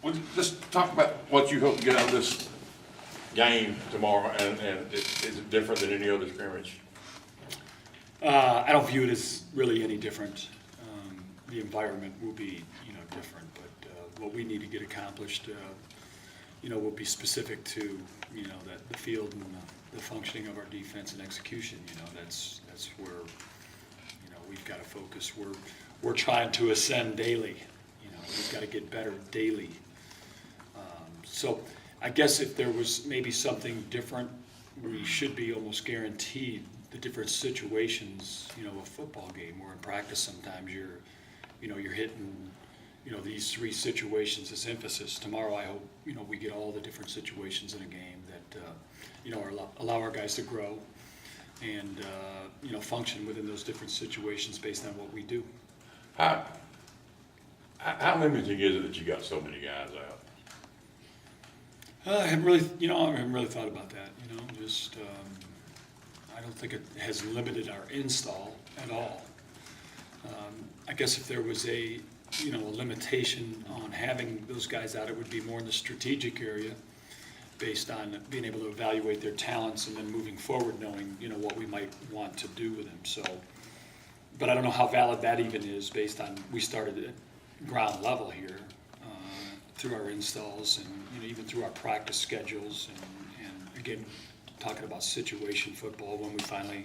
Well, just talk about what you hope to get out of this game tomorrow, and is it different than any other scrimmage? I don't view it as really any different. The environment will be, different, but what we need to get accomplished, will be specific to, that the field and the functioning of our defense and execution. That's where, we've got to focus. We're trying to ascend daily. We've got to get better daily. So I guess if there was maybe something different, we should be almost guaranteed the different situations, a football game, where in practice sometimes you're hitting, these three situations as emphasis. Tomorrow I hope, we get all the different situations in a game that, allow our guys to grow and, function within those different situations based on what we do. How limiting is it that you got so many guys out? I haven't really thought about that, just, I don't think it has limited our install at all. I guess if there was a limitation on having those guys out, it would be more in the strategic area based on being able to evaluate their talents and then moving forward knowing, what we might want to do with them. So, but I don't know how valid that even is based on, we started at ground level here through our installs and, even through our practice schedules and again, talking about situation football when we finally,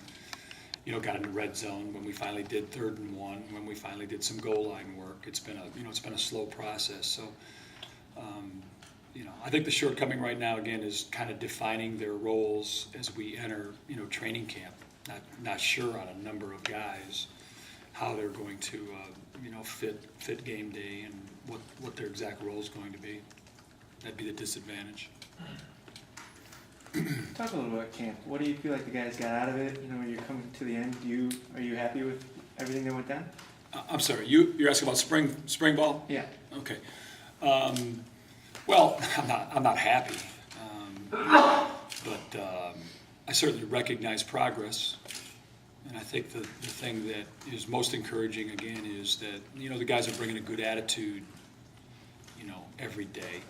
got into red zone, when we finally did 3rd and 1, when we finally did some goal line work. It's been a slow process. So, I think the shortcoming right now again is kind of defining their roles as we enter, training camp. Not sure on a number of guys how they're going to, fit game day and what their exact role is going to be. That'd be the disadvantage. Talk a little about camp. What do you feel like the guys got out of it? You're coming to the end. Are you happy with everything that went down? I'm sorry. You're asking about spring ball? Yeah. Okay. Well, I'm not happy, but I certainly recognize progress. And I think the thing that is most encouraging again is that the guys are bringing a good attitude, every day.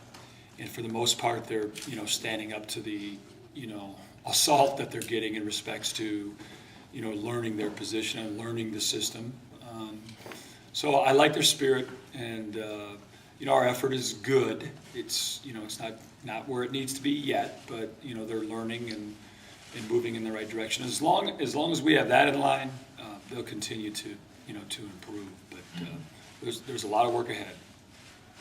And for the most part, they're, standing up to the, assault that they're getting in respects to, learning their position and learning the system. So I like their spirit, and, our effort is good. It's, it's not where it needs to be yet, but, they're learning and moving in the right direction. As long as we have that in line, they'll continue to, to improve. But there's a lot of work ahead.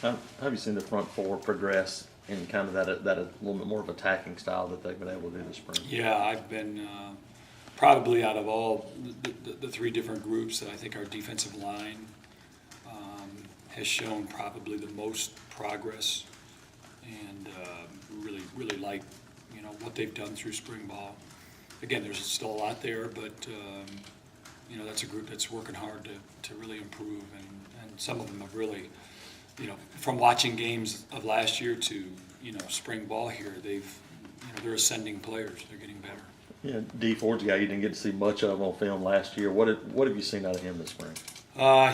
Have you seen the front four progress in kind of that a little bit more of attacking style that they've been able to do this spring? Yeah, I've been probably out of all the three different groups that I think our defensive line has shown probably the most progress, and really like what they've done through spring ball. Again, there's still a lot there, but that's a group that's working hard to really improve, and some of them have really. From watching games of last year to, spring ball here, they're ascending players. They're getting better. Yeah, D Ford's a guy you didn't get to see much of on film last year. What have you seen out of him this spring?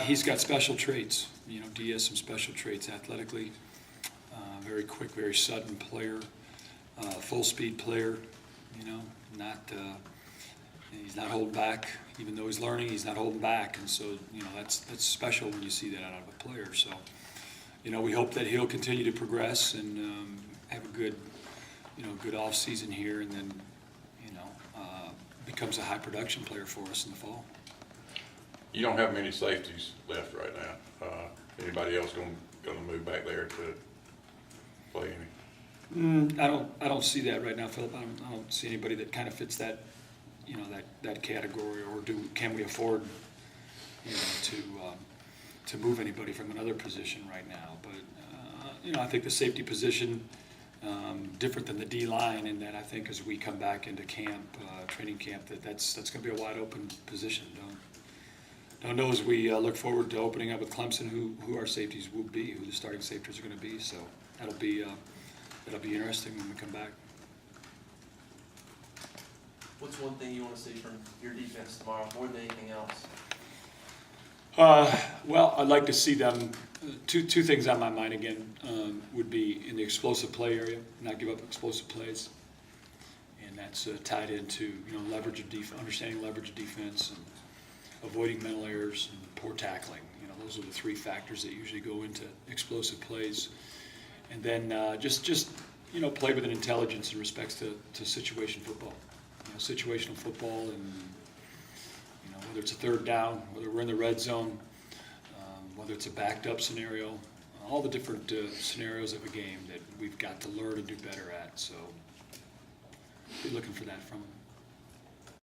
He's got special traits. D has some special traits athletically. Very quick, very sudden player. Full speed player. He's not holding back. Even though he's learning, he's not holding back. And so, that's special when you see that out of a player. So. We hope that he'll continue to progress and have a good, good off season here, and then, becomes a high production player for us in the fall. You don't have many safeties left right now. Anybody else going to move back there to play any? I don't see that right now, Philip. I don't see anybody that kind of fits that, that category. Or can we afford, to move anybody from another position right now? But I think the safety position different than the D line in that I think as we come back into camp, training camp, that's going to be a wide open position. Don't know as we look forward to opening up with Clemson who our safeties will be, who the starting safeties are going to be. So that'll be interesting when we come back. What's one thing you want to see from your defense tomorrow more than anything else? Well, I'd like to see them, two things on my mind again, would be in the explosive play area, not give up explosive plays. And that's tied into, leverage of understanding leverage of defense and avoiding mental errors and poor tackling. Those are the three factors that usually go into explosive plays. And then just play with an intelligence in respects to situation football. Situational football, and whether it's a third down, whether we're in the red zone, whether it's a backed up scenario, all the different scenarios of a game that we've got to learn and do better at. So be looking for that from them.